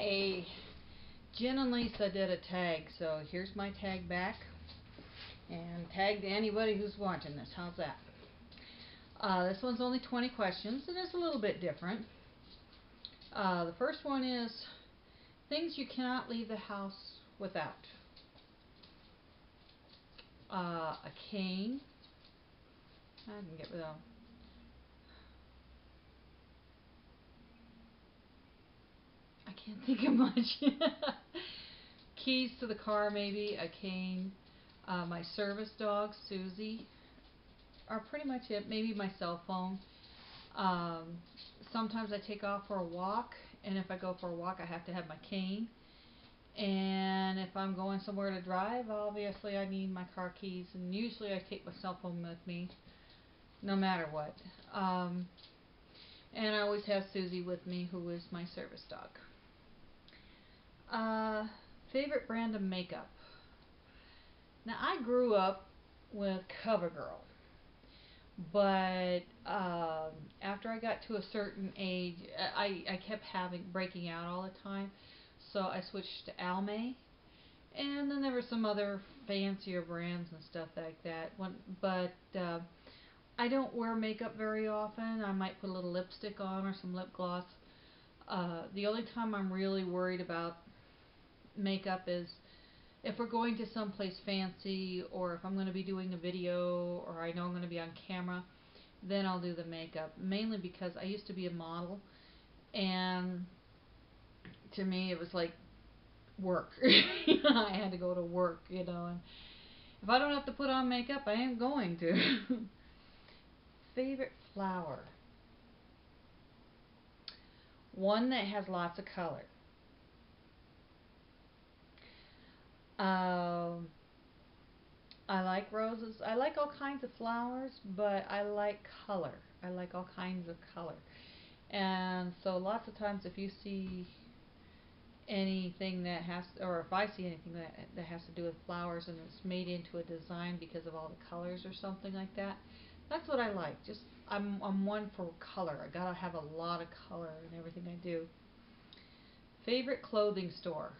Hey, Jen and Lisa did a tag, so here's my tag back. And tag to anybody who's watching this. How's that? This one's only 20 questions, and it's a little bit different. The first one is things you cannot leave the house without. A cane. I can get rid of. I can't think of much. Keys to the car, maybe. A cane. My service dog, Susie, are pretty much it. Maybe my cell phone. Um, Sometimes I take off for a walk, and if I go for a walk, I have to have my cane. And if I'm going somewhere to drive, obviously I need my car keys, and usually I take my cell phone with me, no matter what. And I always have Susie with me, who is my service dog. Uh, Favorite brand of makeup. Now, I grew up with CoverGirl. But after I got to a certain age, I kept breaking out all the time, so I switched to Almay, and then there were some other fancier brands and stuff like that. But I don't wear makeup very often. I might put a little lipstick on or some lip gloss. The only time I'm really worried about makeup is if we're going to someplace fancy, or if I'm going to be doing a video, or I know I'm going to be on camera, then I'll do the makeup. Mainly because I used to be a model, and to me it was like work. I had to go to work, and if I don't have to put on makeup, I am going to. Favorite flower. One that has lots of color. Um, I like roses. I like all kinds of flowers, but I like color. I like all kinds of color. And so lots of times if you see anything that has, or if I see anything that has to do with flowers and it's made into a design because of all the colors or something like that, that's what I like. Just I'm one for color. I gotta have a lot of color in everything I do. Favorite clothing store.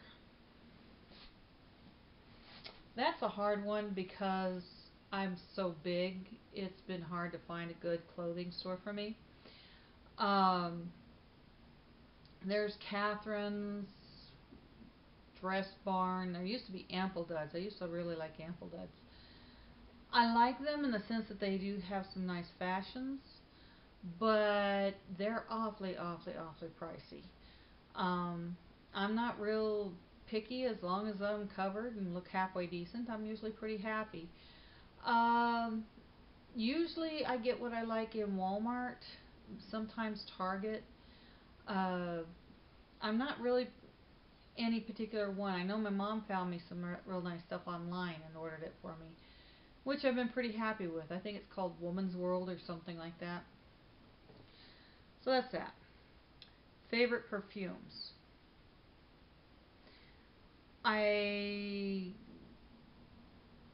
That's a hard one because I'm so big. It's been hard to find a good clothing store for me. Um, there's Catherine's, Dress Barn. There used to be Ample Duds. I used to really like Ample Duds. I like them in the sense that they do have some nice fashions, but they're awfully, awfully, awfully pricey. Um, I'm not real picky as long as I'm covered and look halfway decent. I'm usually pretty happy. Um, Usually I get what I like in Walmart, sometimes Target. Uh, I'm not really any particular one. I know my mom found me some real nice stuff online and ordered it for me, which I've been pretty happy with. I think it's called Woman's World or something like that. So that's that. Favorite perfumes. I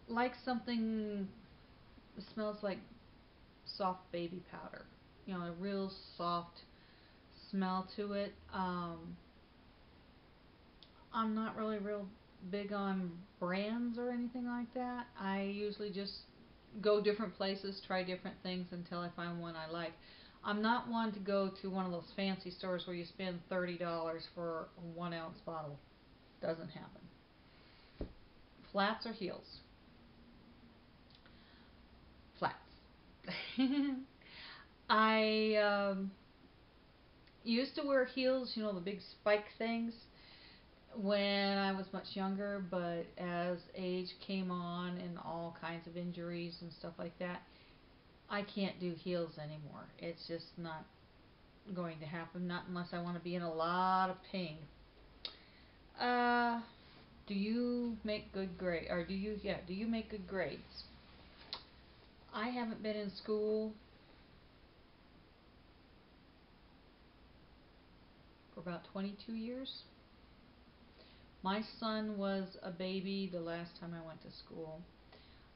like something that smells like soft baby powder. A real soft smell to it. I'm not really real big on brands or anything like that. I usually just go different places, try different things until I find one I like. I'm not one to go to one of those fancy stores where you spend $30 for a 1 ounce bottle. Doesn't happen. Flats or heels? Flats. I used to wear heels, the big spike things, when I was much younger, but as age came on and all kinds of injuries and stuff like that, I can't do heels anymore. It's just not going to happen, not unless I want to be in a lot of pain. Uh, do you make good grade, or do you make good grades? I haven't been in school for about 22 years. My son was a baby the last time I went to school.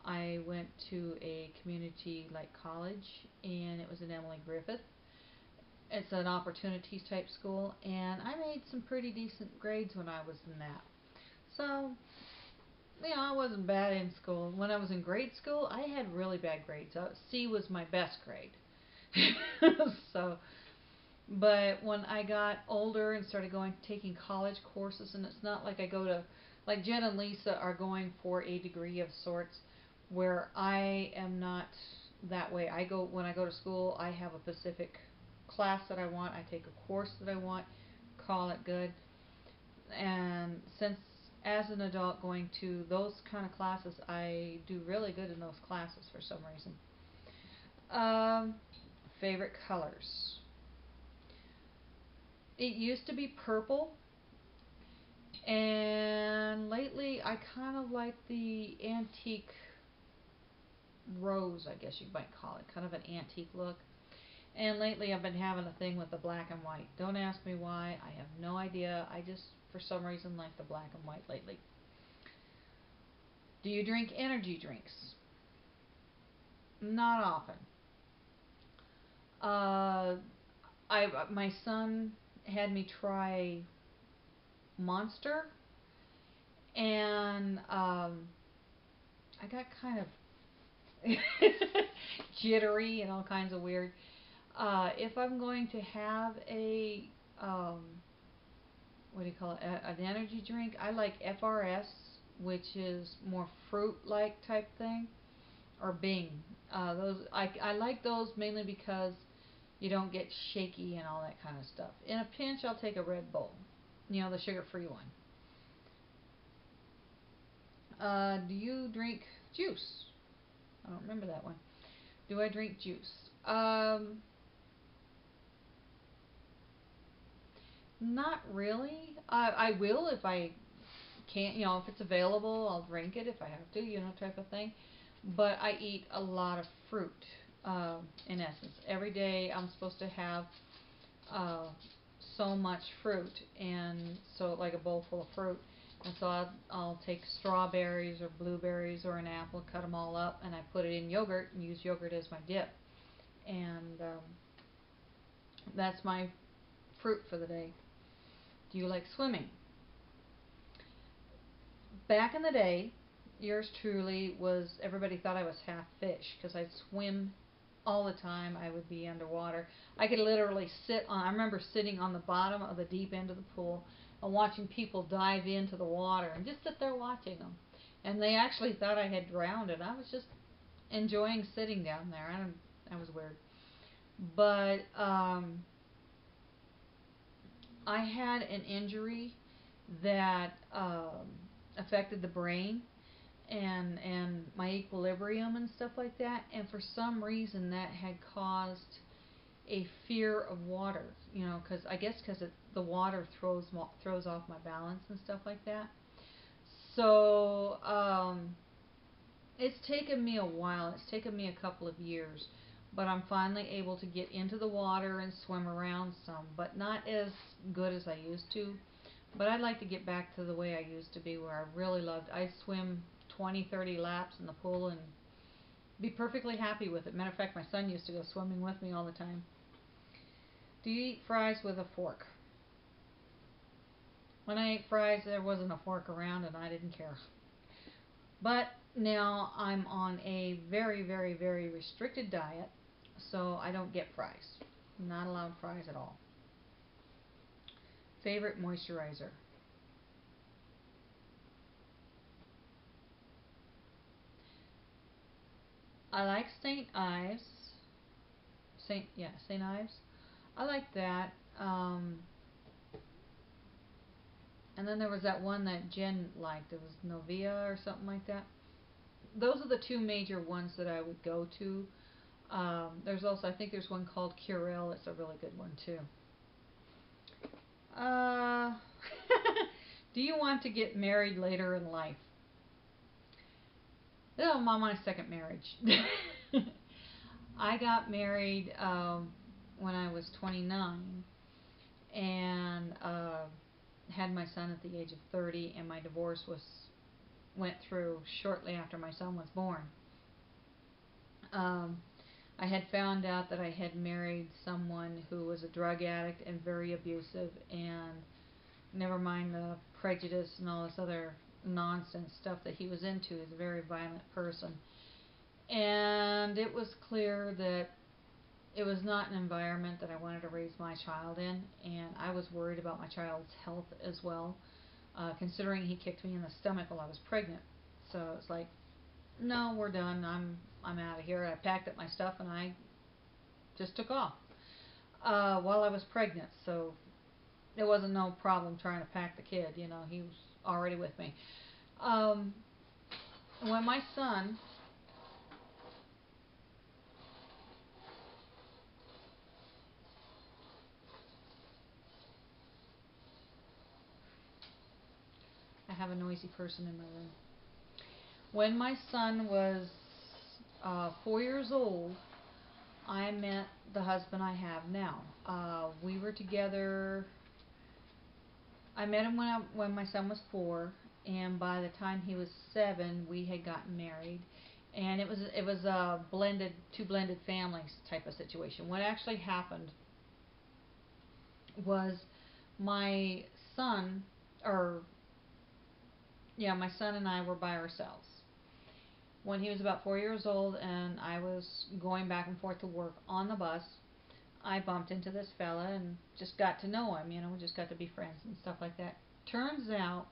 I went to a community like college, and it was in Emily Griffith. It's an opportunities type school, and I made some pretty decent grades when I was in that. So, I wasn't bad in school. When I was in grade school, I had really bad grades. C was my best grade. So, but when I got older and started taking college courses, and it's not like I go to, like Jen and Lisa are going for a degree of sorts, where I am not that way. When I go to school, I have a specific class that I want. I take a course that I want, call it good. And since as an adult going to those kind of classes, I do really good in those classes for some reason. Um, Favorite colors. It used to be purple, and lately I kind of like the antique rose, I guess you might call it, kind of an antique look. And lately I've been having a thing with the black and white. Don't ask me why, I have no idea. I just, for some reason, like the black and white lately. Do you drink energy drinks? Not often. Uh, my son had me try Monster, and I got kind of jittery and all kinds of weird. If I'm going to have a what do you call it? An energy drink, I like FRS, which is more fruit-like type thing, or Bing. Those I like those mainly because you don't get shaky and all that kind of stuff. In a pinch, I'll take a Red Bull, the sugar-free one. Do you drink juice? I don't remember that one. Do I drink juice? Not really. I will if I can't, if it's available, I'll drink it if I have to, type of thing. But I eat a lot of fruit, in essence. Every day I'm supposed to have uh, so much fruit, and so like a bowl full of fruit. And so I'll take strawberries or blueberries or an apple, cut them all up, and I put it in yogurt and use yogurt as my dip. And that's my fruit for the day. Do you like swimming? Back in the day, yours truly was, everybody thought I was half fish because I'd swim all the time. I would be underwater. I could literally I remember sitting on the bottom of the deep end of the pool and watching people dive into the water and just sit there watching them. And they actually thought I had drowned, and I was just enjoying sitting down there. That was weird. But I had an injury that affected the brain and my equilibrium and stuff like that, and for some reason that had caused a fear of water, because I guess because the water throws off my balance and stuff like that. So it's taken me a while. It's taken me a couple of years, but I'm finally able to get into the water and swim around some, but not as good as I used to. But I'd like to get back to the way I used to be, where I really loved. I swim 20, 30 laps in the pool and be perfectly happy with it. Matter of fact, my son used to go swimming with me all the time. Do you eat fries with a fork? When I ate fries, there wasn't a fork around, and I didn't care. But now I'm on a very, very, very restricted diet, so I don't get fries. I'm not allowed fries at all. Favorite moisturizer? I like St. Ives. St. Ives. I like that. And then there was that one that Jen liked. It was Novia or something like that. Those are the two major ones that I would go to. There's also, I think there's one called Curel. It's a really good one too. Uh, do you want to get married later in life? Oh, I'm on my second marriage. I got married when I was 29, and had my son at the age of 30, and my divorce went through shortly after my son was born. I I had found out that I had married someone who was a drug addict and very abusive, and never mind the prejudice and all this other nonsense stuff that he was into. He's a very violent person. And it was clear that it was not an environment that I wanted to raise my child in, and I was worried about my child's health as well, considering he kicked me in the stomach while I was pregnant. So it's like, no, we're done. I'm out of here. I packed up my stuff and I just took off while I was pregnant. So it wasn't no problem trying to pack the kid. You know, he was already with me. When my son I have a noisy person in my room. When my son was 4 years old, I met the husband I have now. We were together. I met him when my son was 4, and by the time he was 7, we had gotten married. And it was a two blended families type of situation. What actually happened was my son, my son and I were by ourselves. When he was about 4 years old and I was going back and forth to work on the bus, I bumped into this fella and just got to know him, we just got to be friends and stuff like that. Turns out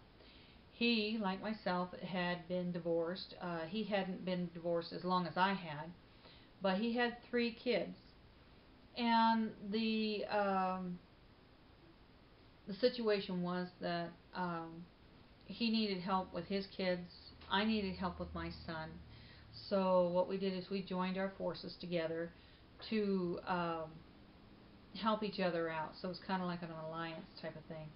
he, like myself, had been divorced. He hadn't been divorced as long as I had, but he had 3 kids. And the situation was that he needed help with his kids. I needed help with my son. So what we did is we joined our forces together to help each other out. So it's kind of like an alliance type of thing.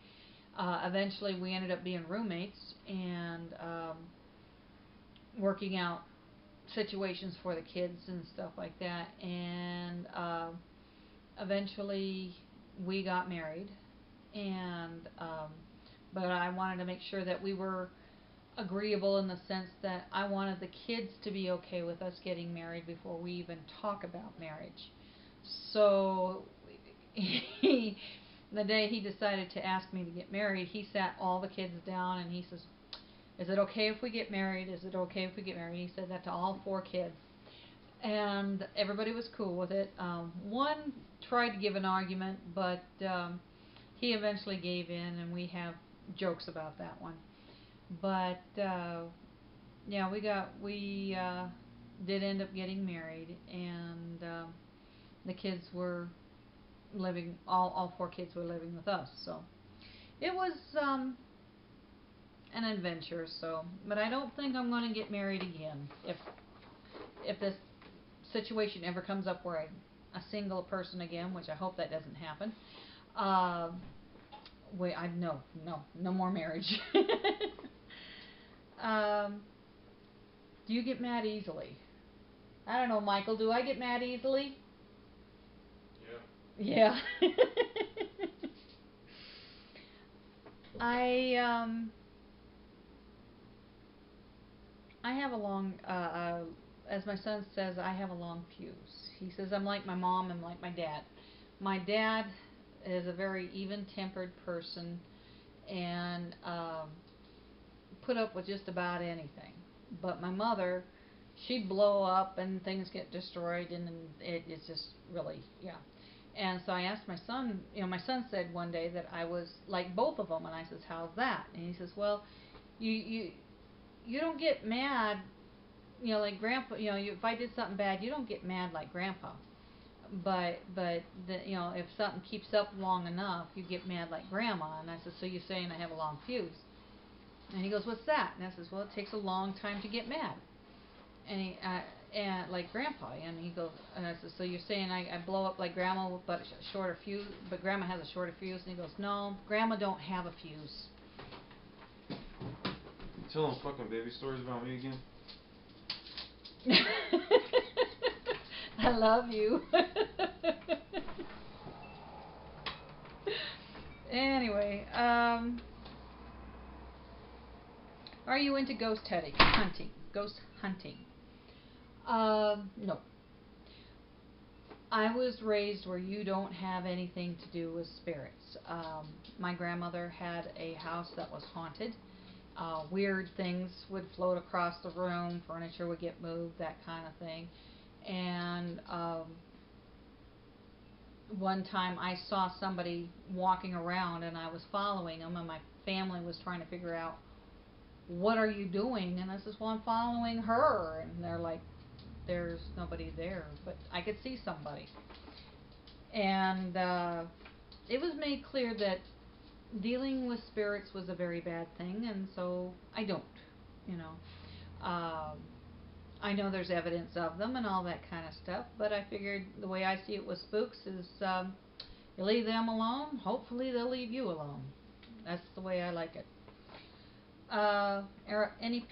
Eventually we ended up being roommates and working out situations for the kids and stuff like that. And eventually we got married. And but I wanted to make sure that we were agreeable in the sense that I wanted the kids to be okay with us getting married before we even talk about marriage. So the day he decided to ask me to get married, he sat all the kids down and he says, "Is it okay if we get married? Is it okay if we get married?" He said that to all 4 kids. And everybody was cool with it. One tried to give an argument, but he eventually gave in, and we have jokes about that one. But yeah, we did end up getting married, and the kids were living. All 4 kids were living with us. So it was an adventure. So, but I don't think I'm going to get married again if this situation ever comes up where I'm a single person again, which I hope that doesn't happen. No more marriage. Do you get mad easily? I don't know, Michael. Do I get mad easily? Yeah. Yeah. I have a long, as my son says, I have a long fuse. He says I'm like my mom and like my dad. My dad is a very even-tempered person and put up with just about anything. But my mother, she'd blow up and things get destroyed, and it's just really, yeah. And so I asked my son, my son said one day that I was like both of them, and I says, "How's that?" And he says, "Well, you don't get mad, like Grandpa. If I did something bad, you don't get mad like Grandpa. But if something keeps up long enough, you get mad like Grandma." And I said, "So you're saying I have a long fuse?" And he goes, "What's that?" And I says, "Well, it takes a long time to get mad." And like Grandpa, and he goes, and I said, "So you're saying I blow up like Grandma, but shorter fuse? But Grandma has a shorter fuse?" And he goes, "No, Grandma don't have a fuse." You telling fucking baby stories about me again? I love you. Anyway, are you into ghost hunting? Ghost hunting? No. I was raised where you don't have anything to do with spirits. My grandmother had a house that was haunted. Weird things would float across the room, furniture would get moved, that kind of thing. And one time I saw somebody walking around and I was following them, and my family was trying to figure out, what are you doing? And I says, well, I'm following her. And they're like, there's nobody there, but I could see somebody. And it was made clear that dealing with spirits was a very bad thing, and so I don't, you know. I know there's evidence of them and all that kind of stuff, but I figured the way I see it with spooks is you leave them alone, hopefully they'll leave you alone. That's the way I like it. Any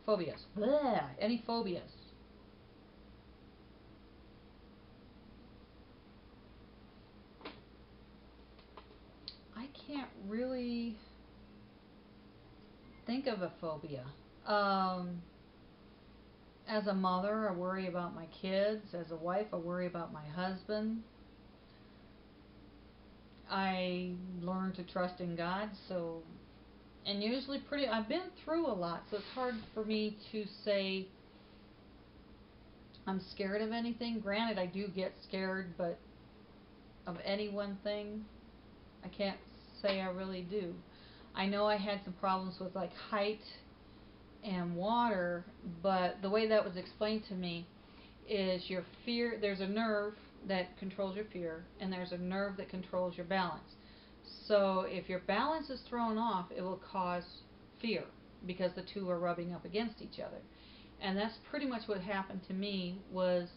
phobias? Bleh, any phobias? I can't really think of a phobia. As a mother, I worry about my kids. As a wife, I worry about my husband. I learned to trust in God, so, and usually I've been through a lot, so it's hard for me to say I'm scared of anything. Granted, I do get scared, but of any one thing, I can't say I really do. I know I had some problems with like height and water, but the way that was explained to me is your fear, there's a nerve that controls your fear, and there's a nerve that controls your balance. So if your balance is thrown off, it will cause fear because the two are rubbing up against each other. And that's pretty much what happened to me. Was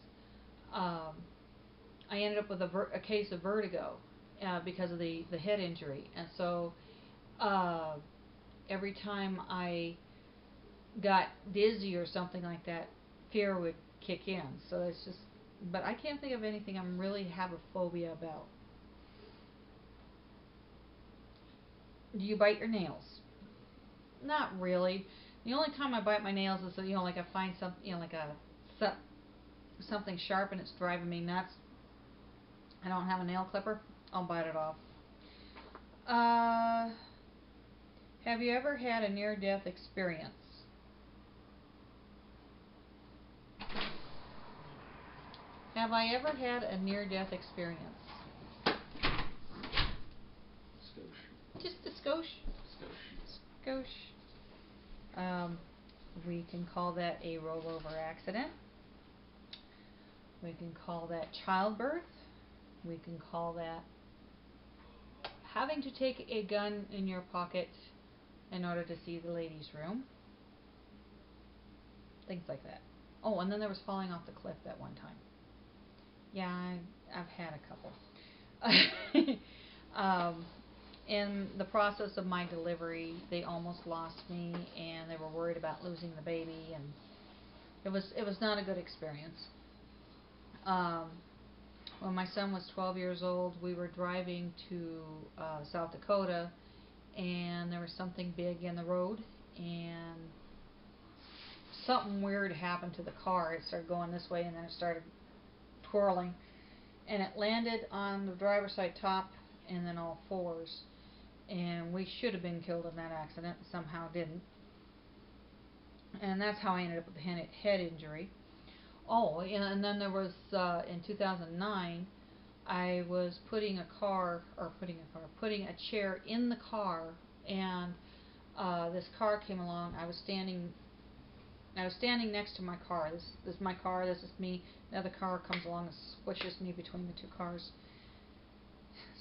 I ended up with a case of vertigo because of the head injury. And so every time I got dizzy or something like that, fear would kick in. So it's just, but I can't think of anything I really have a phobia about. Do you bite your nails? Not really. The only time I bite my nails is, like I find something, like something sharp and it's driving me nuts. I don't have a nail clipper. I'll bite it off. Have you ever had a near-death experience? Have I ever had a near-death experience? Skosh. Just a skosh. Skosh. Skosh. We can call that a rollover accident. We can call that childbirth. We can call that having to take a gun in your pocket in order to see the ladies' room. Things like that. Oh, and then there was falling off the cliff that one time. Yeah, I've had a couple. In the process of my delivery, they almost lost me, and they were worried about losing the baby, and it was not a good experience. When my son was 12 years old, we were driving to South Dakota, and there was something big in the road, and something weird happened to the car. It started going this way, and then it started twirling, and it landed on the driver's side top and then all fours, and we should have been killed in that accident, somehow didn't, and that's how I ended up with the head injury. Oh, and then there was in 2009, I was putting a chair in the car, and this car came along. I was standing next to my car. This is my car. This is me. The other car comes along and squishes me between the two cars.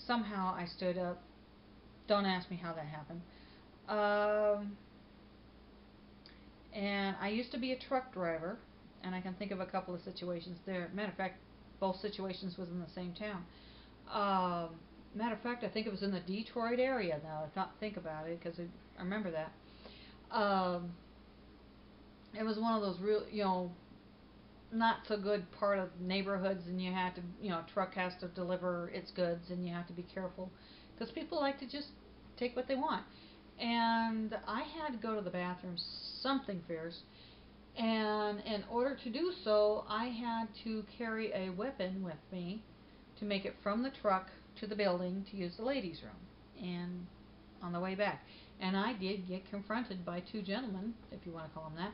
Somehow I stood up. Don't ask me how that happened. And I used to be a truck driver, and I can think of a couple of situations there. Matter of fact, both situations was in the same town. Matter of fact, I think it was in the Detroit area now. I don't think about it because I remember that. It was one of those real, not so good part of neighborhoods, and you have to, truck has to deliver its goods, and you have to be careful because people like to just take what they want. And I had to go to the bathroom, something fierce, And in order to do so, I had to carry a weapon with me to make it from the truck to the building to use the ladies' room and on the way back. And I did get confronted by two gentlemen, if you want to call them that,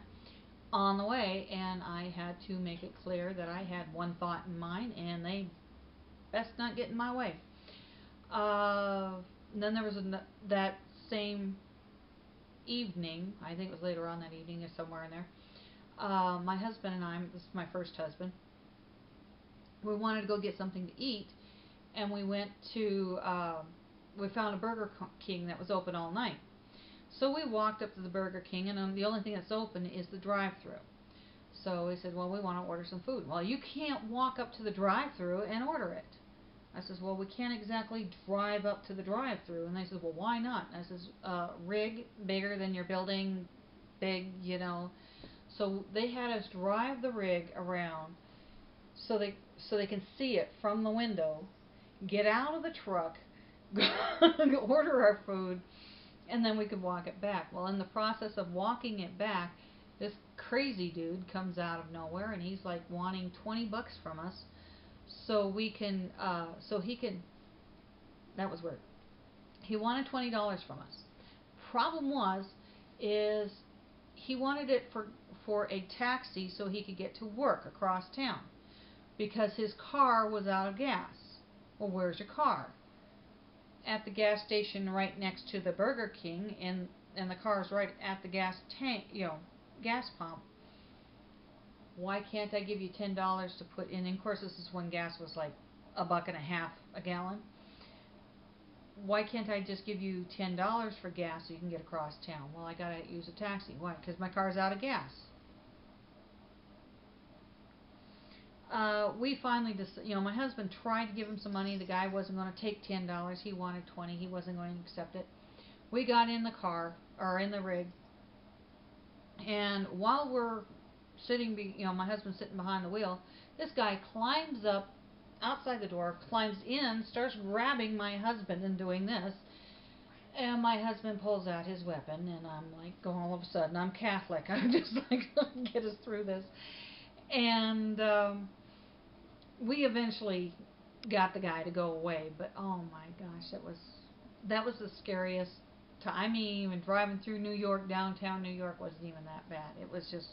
on the way, and I had to make it clear that I had one thought in mind, and they best not get in my way. Uh, then there was that same evening, I think it was later on that evening or somewhere in there, my husband and I, this is my first husband, we wanted to go get something to eat, and we went to, we found a Burger King that was open all night. So we walked up to the Burger King, and the only thing that's open is the drive-thru. So we said, well, we want to order some food. Well, you can't walk up to the drive-thru and order it. I says, well, we can't exactly drive up to the drive-thru. And they said, well, why not? And I says, rig bigger than your building, big, you know. So they had us drive the rig around so they can see it from the window, get out of the truck, order our food, and then we could walk it back. Well, in the process of walking it back, this crazy dude comes out of nowhere, and he's like wanting $20 from us, so we can, so he can. That was weird. He wanted $20 from us. Problem is he wanted it for a taxi so he could get to work across town because his car was out of gas. Well, where's your car? At the gas station right next to the Burger King, and the car's right at the gas tank, gas pump. Why can't I give you $10 to put in? And of course, this is when gas was like $1.50 a gallon. Why can't I just give you $10 for gas so you can get across town? Well, I gotta use a taxi. Why? Because my car's out of gas. We finally my husband tried to give him some money. The guy wasn't going to take $10. He wanted $20. He wasn't going to accept it. We got in the car, or in the rig, and while we're sitting, my husband's sitting behind the wheel, this guy climbs up outside the door, climbs in, starts grabbing my husband and doing this. And my husband pulls out his weapon, and I'm like, all of a sudden, I'm Catholic. I'm just like, get us through this. And we eventually got the guy to go away, but oh my gosh, that was the scariest time. I mean, even driving through New York, downtown New York, wasn't even that bad. It was just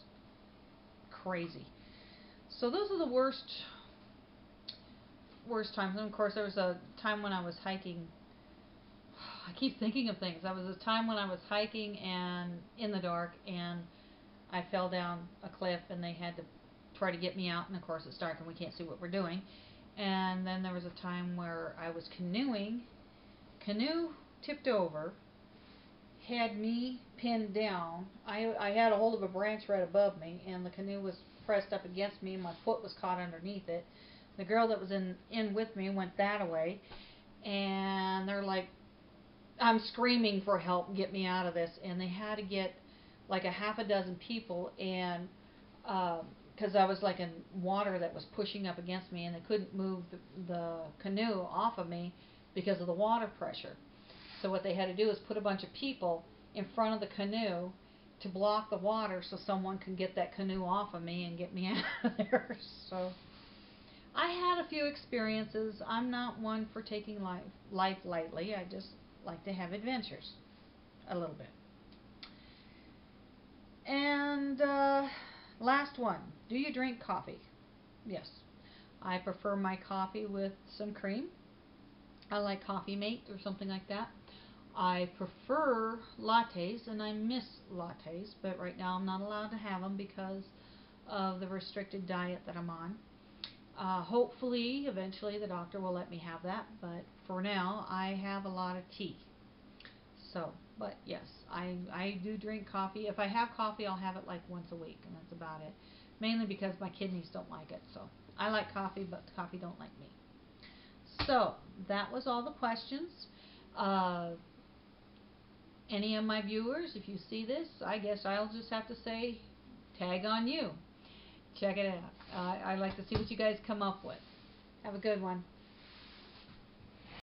crazy. So those are the worst times. And of course, there was a time when I was hiking. I keep thinking of things. There was a time when I was hiking and in the dark, and I fell down a cliff, and they had to try to get me out, and of course it's dark and we can't see what we're doing. And then there was a time where I was canoeing. Canoe tipped over, had me pinned down. I had a hold of a branch right above me, and the canoe was pressed up against me, and my foot was caught underneath it. The girl that was in with me went that way, and they're like, I'm screaming for help, get me out of this. And they had to get like a half a dozen people, and because I was like in water that was pushing up against me, and they couldn't move the canoe off of me because of the water pressure. So what they had to do is put a bunch of people in front of the canoe to block the water so someone can get that canoe off of me and get me out of there. So I had a few experiences. I'm not one for taking life lightly. I just like to have adventures a little bit. And last one. Do you drink coffee? Yes. I prefer my coffee with some cream. I like Coffee Mate or something like that. I prefer lattes, and I miss lattes, but right now I'm not allowed to have them because of the restricted diet that I'm on. Hopefully, eventually, the doctor will let me have that, but for now, I have a lot of tea. So, but yes, I do drink coffee. If I have coffee, I'll have it like once a week, and that's about it. Mainly because my kidneys don't like it. So, I like coffee, but coffee don't like me. So, that was all the questions. Any of my viewers, if you see this, I guess I'll just have to say, tag on you. Check it out. I like to see what you guys come up with. Have a good one.